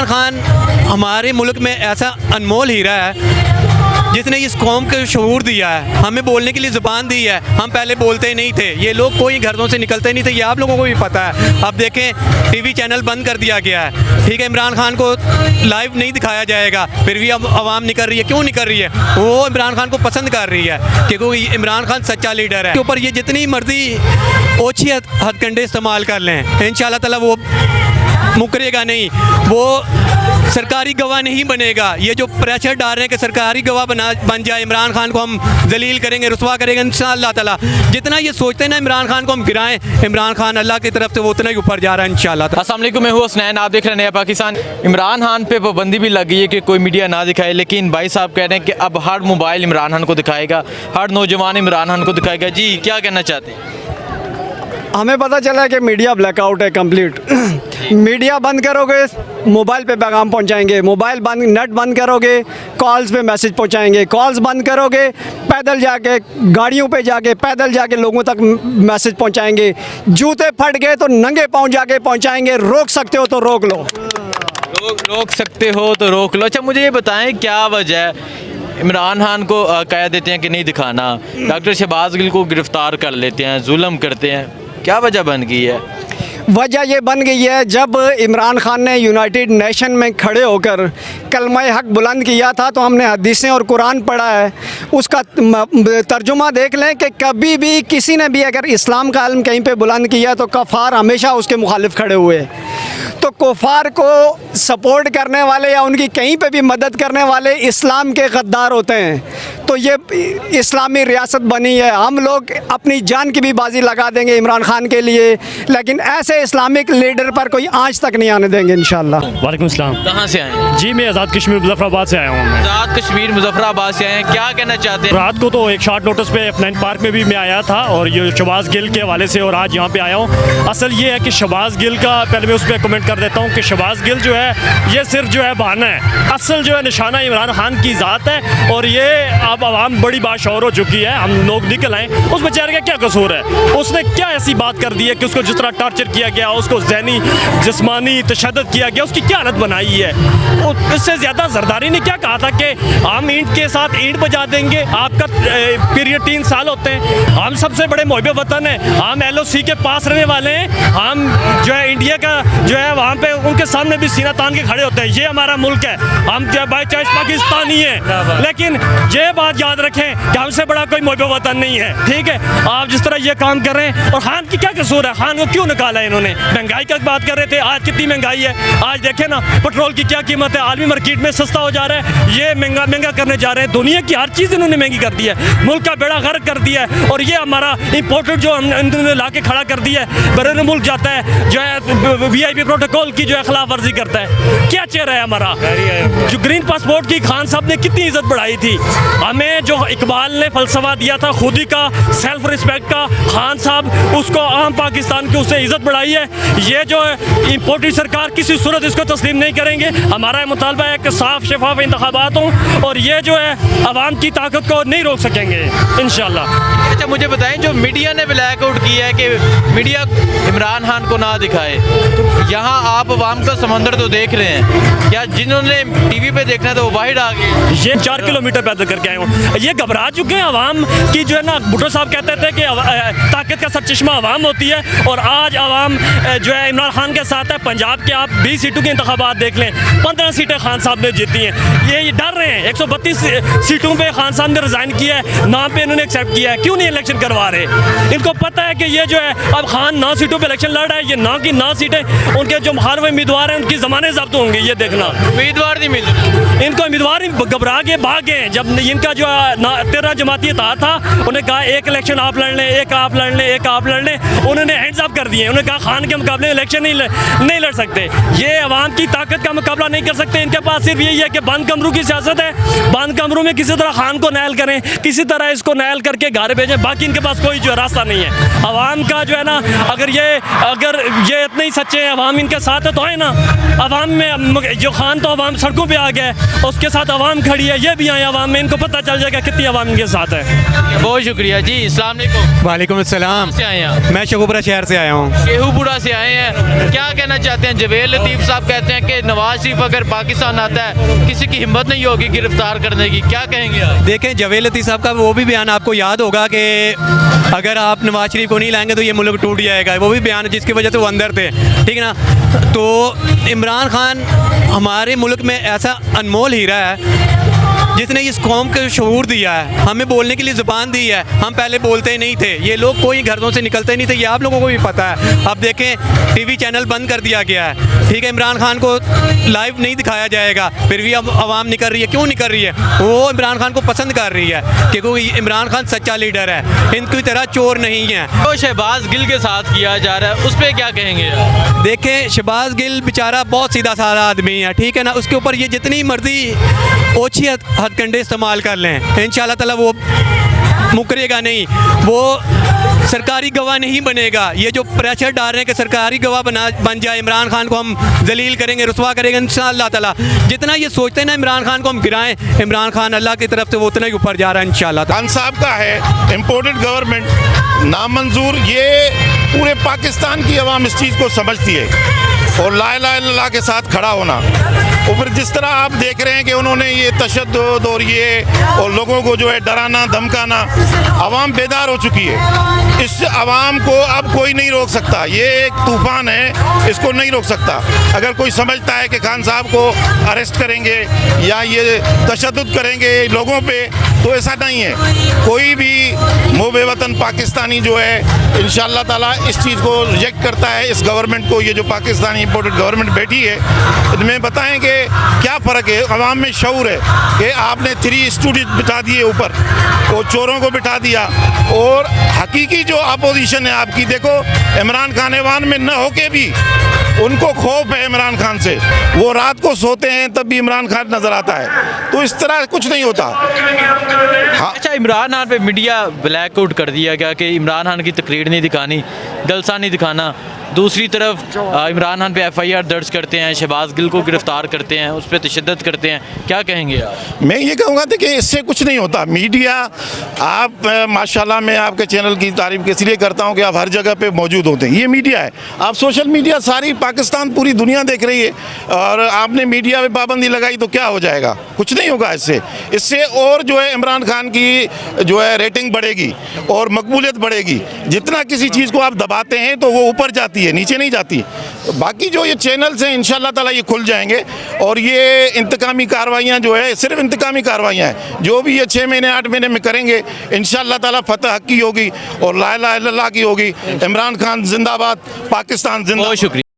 खान हमारे मुल्क में ऐसा अनमोल हीरा है जिसने इस कौम को शऊर दिया है, हमें बोलने के लिए ज़ुबान दी है। हम पहले बोलते ही नहीं थे, ये लोग कोई घरों से निकलते नहीं थे, ये आप लोगों को भी पता है। अब देखें टीवी चैनल बंद कर दिया गया है, ठीक है, इमरान खान को लाइव नहीं दिखाया जाएगा, फिर भी अब आवाम नहीं कर रही है। क्यों नहीं कर रही है? वो इमरान खान को पसंद कर रही है क्योंकि इमरान खान सच्चा लीडर है। के ऊपर ये जितनी मर्जी ओछी हथकंडे इस्तेमाल कर लें, इंशाल्लाह ताला वो मुकरेगा नहीं, वो सरकारी गवाह नहीं बनेगा। ये जो प्रेशर डाल रहे हैं कि सरकारी गवाह बन जाए, इमरान खान को हम जलील करेंगे, रुसवा करेंगे, इंशाअल्लाह ताला जितना ये सोचते हैं ना इमरान खान को हम गिराएं, इमरान खान अल्लाह की तरफ से वो उतना ही ऊपर जा रहा है इंशाअल्लाह। अस्सलाम वालेकुम, मैं हूँ हसनैन, आप देख रहे हैं नया पाकिस्तान। इमरान खान पे पाबंदी भी लग गई है कि कोई मीडिया ना दिखाए, लेकिन भाई साहब कह रहे हैं कि अब हर मोबाइल इमरान खान को दिखाएगा, हर नौजवान इमरान खान को दिखाएगा। जी क्या कहना चाहते हैं? हमें पता चला है कि मीडिया ब्लैकआउट है कंप्लीट। मीडिया बंद करोगे मोबाइल पे पैगाम पहुंचाएंगे, मोबाइल बंद, नेट बंद करोगे कॉल्स पे मैसेज पहुंचाएंगे, कॉल्स बंद करोगे पैदल जाके, गाड़ियों पे जाके, पैदल जाके लोगों तक मैसेज पहुंचाएंगे। जूते फट गए तो नंगे पाँव जाके पहुंचाएंगे। रोक सकते हो तो रोक लो, रोक सकते हो तो रोक लो। अच्छा मुझे ये बताएं क्या वजह है इमरान खान को कह देते हैं कि नहीं दिखाना, डॉक्टर शहबाज गिल को गिरफ्तार कर लेते हैं, जुल्म करते हैं, क्या वजह बन गई है? वजह ये बन गई है, जब इमरान खान ने यूनाइटेड नेशन में खड़े होकर कलमा हक बुलंद किया था तो हमने हदीसें और कुरान पढ़ा है, उसका तर्जुमा देख लें कि कभी भी किसी ने भी अगर इस्लाम का इल्म कहीं पे बुलंद किया तो कफ़ार हमेशा उसके मुखालिफ खड़े हुए। तो कुफार को सपोर्ट करने वाले या उनकी कहीं पे भी मदद करने वाले इस्लाम के गद्दार होते हैं। तो ये इस्लामी रियासत बनी है, हम लोग अपनी जान की भी बाजी लगा देंगे इमरान खान के लिए, लेकिन ऐसे इस्लामिक लीडर पर कोई आंच तक नहीं आने देंगे इंशाल्लाह। वालेकुम सलाम। कहाँ से आए हैं? जी मैं आज़ाद कश्मीर मुजफ्फराबाद से आया हूँ। आज़ाद कश्मीर मुजफ्फराबाद से आए हैं, क्या कहना चाहते हैं? रात को तो एक शॉर्ट नोटिस पे F9 पार्क में भी मैं आया था और ये शहबाज गिल के हवाले से, और आज यहाँ पे आया हूँ। असल ये है कि शहबाज गिल का, पहले मैं उस पर कमेंट कर देता हूँ कि शहबाज गिल जो है ये सिर्फ जो है बहाना है, असल जो है निशाना इमरान खान की ज़ात है। और ये अब आवाम बड़ी बाशऊर हो चुकी है, हम लोग निकल आए, उस बेचारे का क्या कसूर है? उसने क्या ऐसी बात कर दी है कि उसको जिस तरह टॉर्चर किया गया, उसको ज़हनी जिस्मानी तशद्दुद किया गया, उसकी क्या हालत बनाई है? इससे ज़्यादा जरदारी ने क्या कहा था कि हम ईंट के साथ ईंट बजा देंगे, आपका पीरियड 3 साल होते हैं, हम सबसे बड़े मुहिब वतन हैं, हम LOC के पास रहने वाले हैं, हम जो है इंडिया का जो है वहाँ पे उनके सामने भी सीना तान के खड़े होते हैं, ये हमारा मुल्क है, हम जो बाई चांस पाकिस्तानी है। लेकिन ये बात याद रखें कि हमसे बड़ा कोई मुहिब वतन नहीं है, ठीक है? आप जिस तरह ये काम कर रहे हैं, और खान की क्या कसूर है? खान को क्यों निकाला है इन्होंने? महंगाई का बात कर रहे थे, आज कितनी महंगाई है, आज देखें ना पेट्रोल की क्या कीमत है, आलमी मार्केट में सस्ता हो जा रहा है, ये महंगा करने जा रहे हैं। दुनिया की हर चीज़ इन्होंने महंगी कर दी है, मुल्क का बेड़ा गर्क कर दिया है, और ये हमारा इम्पोर्टेड जो इन्होंने ला के खड़ा कर दिया है, बैरून मुल्क जाता है जो है VIP प्रोटोकॉल की जो है खिलाफ वर्जी करता है। क्या चेहरा है हमारा? जो ग्रीन पासपोर्ट की खान साहब ने कितनी इज्जत बढ़ाई थी, हमें जो इकबाल ने फलसफा दिया था खुदी का, सेल्फ रिस्पेक्ट का, खान साहब उसको आम पाकिस्तान की उससे इज्जत बढ़ाई है। ये जो है इम्पोर्टेड सरकार किसी सूरत इसको तस्लीम नहीं करेंगे। हमारा मुतालबा है कि साफ शफाफ इंतखाबात हों, और ये जो है अवाम की ताकत को नहीं रोक सकेंगे इंशाल्लाह। अच्छा मुझे बताएं, जो मीडिया ने ब्लैकआउट किया है कि मीडिया इमरान खान को ना दिखाए, तो यहाँ आप अवाम का समंदर तो देख रहे हैं, क्या जिन्होंने टीवी पे देखना है तो वो बाहर आ गए? ये 4 किलोमीटर पैदल करके आए हूँ, ये घबरा चुके हैं अवाम की, जो है ना भुट्टो साहब कहते थे कि ताकत का सरचश्मा अवाम होती है, और आज अवाम जो है इमरान खान के साथ है। पंजाब के आप 20 सीटों के इंतखाबात देख लें, 15 सीटें खान साहब ने जीती हैं। ये डर रहे हैं, 132 सीटों पे खान साहब ने रिज़ाइन किया है, नाम पे इन्होंने एक्सेप्ट किया है, क्यों नहीं इलेक्शन करवा रहे? इनको पता है कि ये जो है अब खान 9 सीटों पे इलेक्शन लड़ रहा है, ये 9 की 9 सीटें उनके जो मुखालिफ उम्मीदवार हैं उनकी ज़माने जब्त होंगे, ये देखना। उम्मीदवार नहीं मिल रहे, इनको उम्मीदवार घबरा के भाग गए। जब इनका जो 13 जमाती था, उन्हें कहा एक इलेक्शन आप लड़ लें, एक आप लड़ लें, एक आप लड़ लें, उन्होंने हैंड्स अप कर दिए, उन्होंने कहा खान के मुकाबले इलेक्शन नहीं लड़ सकते, ये अवाम की ताकत का मुकाबला नहीं कर सकते। इनके पास सिर्फ यही है कि बंद कमरों की सियासत है, बंद कमरों में किसी तरह खान को नायल करें, किसी तरह इसको नायल करके घर भेजें, बाकी इनके पास कोई जो है रास्ता नहीं है। अवाम का जो है ना, अगर ये इतने ही सच्चे हैं, अवाम इनके साथ है तो है ना। अवाम में जो खान तो अवाम सड़कों पे आ गया है, उसके साथ अवाम खड़ी है, ये भी आए अवाम में, इनको पता चल जाएगा कितनी अवाम इनके साथ है। बहुत शुक्रिया जी। अस्सलाम वालेकुम। वालेकुम अस्सलाम। से आए हैं आप? मैं शेखुपुरा शहर से आया हूँ। शेखुपुरा से आए हैं, क्या कहना चाहते हैं? जवेद लतीफ़ साहब कहते हैं कि नवाज शरीफ अगर पाकिस्तान आता है किसी की हिम्मत नहीं होगी गिरफ्तार करने की, क्या कहेंगे आप? देखें, जवेद लतीफ़ साहब का वो भी बयान आपको याद होगा कि अगर आप नवाज शरीफ को नहीं लाएंगे तो ये मुल्क टूट जाएगा। वो भी बयान जिसकी वजह से वो अंदर थे, ठीक है ना। तो इमरान खान हमारे मुल्क में ऐसा अनमोल हीरा है जिसने इस कौम को शऊर दिया है, हमें बोलने के लिए ज़ुबान दी है। हम पहले बोलते नहीं थे, ये लोग कोई घरों से निकलते नहीं थे, ये आप लोगों को भी पता है। अब देखें, टीवी चैनल बंद कर दिया गया है, ठीक है। इमरान खान को लाइव नहीं दिखाया जाएगा, फिर भी अब आवाम निकल रही है। क्यों निकल रही है? वो इमरान खान को पसंद कर रही है क्योंकि इमरान खान सच्चा लीडर है, इनकी तरह चोर नहीं है। तो शहबाज गिल के साथ किया जा रहा है, उस पर क्या कहेंगे आप? देखें, शहबाज गिल बेचारा बहुत सीधा साधा आदमी है, ठीक है ना। उसके ऊपर ये जितनी मर्जी ओछी हथकंडे इस्तेमाल कर लें, इंशाल्लाह ताला वो मुकरेगा नहीं, वो सरकारी गवाह नहीं बनेगा। ये जो प्रेशर डाल रहे हैं कि सरकारी गवाह बन जाए, इमरान खान को हम जलील करेंगे, रुसवा करेंगे, इंशाल्लाह ताला जितना ये सोचते हैं ना इमरान खान को हम गिराएं, इमरान खान अल्लाह की तरफ से वो उतना ही ऊपर जा रहा है इंशाल्लाह ताला। खान साहब का है इम्पोर्टेड गवर्नमेंट नामंजूर, ये पूरे पाकिस्तान की आवाम इस चीज़ को समझती है। और ला इलाहा इल्लल्लाह के साथ खड़ा होना, और फिर जिस तरह आप देख रहे हैं कि उन्होंने ये तशद्दुद और ये और लोगों को जो है डराना धमकाना, आवाम बेदार हो चुकी है। इस आवाम को अब कोई नहीं रोक सकता, ये एक तूफ़ान है, इसको नहीं रोक सकता। अगर कोई समझता है कि खान साहब को अरेस्ट करेंगे या ये तशद्दुद करेंगे लोगों पे, तो ऐसा नहीं है। कोई भी मोबे वतन पाकिस्तानी जो है इंशाल्लाह ताला इस चीज़ को रिजेक्ट करता है। इस गवर्नमेंट को, ये जो पाकिस्तानी इंपोर्टेड गवर्नमेंट बैठी है, इनमें बताएं कि क्या फ़र्क है। अवाम में शऊर है कि आपने 3 स्टूडेंट बिठा दिए ऊपर, वो चोरों को बिठा दिया। और हकीकी जो अपोजिशन है आपकी, देखो इमरान खान ऐवान में न होके भी उनको खौफ है इमरान खान से, वो रात को सोते हैं तब भी इमरान खान नज़र आता है। तो इस तरह कुछ नहीं होता। हाँ, अच्छा, इमरान खान पे मीडिया ब्लैकआउट कर दिया गया कि इमरान खान की तकरीर नहीं दिखानी, जलसा नहीं दिखाना। दूसरी तरफ इमरान खान पे FIR दर्ज करते हैं, शहबाज गिल को गिरफ्तार करते हैं, उस पर तशद्दुद करते हैं, क्या कहेंगे आप? मैं ये कहूँगा देखिए, इससे कुछ नहीं होता। मीडिया, आप माशाल्लाह, मैं आपके चैनल की तारीफ इसलिए करता हूँ कि आप हर जगह पे मौजूद होते हैं। ये मीडिया है, आप सोशल मीडिया सारी पाकिस्तान पूरी दुनिया देख रही है, और आपने मीडिया पे पाबंदी लगाई तो क्या हो जाएगा? कुछ नहीं होगा इससे और जो है इमरान खान की जो है रेटिंग बढ़ेगी और मकबूलियत बढ़ेगी। जितना किसी चीज़ को आप दबाते हैं तो वो ऊपर जाती है, नीचे नहीं जाती। बाकी जो ये चैनल्स हैं इंशाल्लाह ताला ये खुल जाएंगे, और ये इंतकामी कार्रवाइयाँ जो है सिर्फ इंतकामी कार्रवाइयाँ हैं, जो भी ये 6 महीने 8 महीने में करेंगे इंशाल्लाह ताला फतह हक की होगी और ला इलाहा इल्लल्लाह की होगी। इमरान खान जिंदाबाद, पाकिस्तान जिंदाबाद। बहुत शुक्रिया।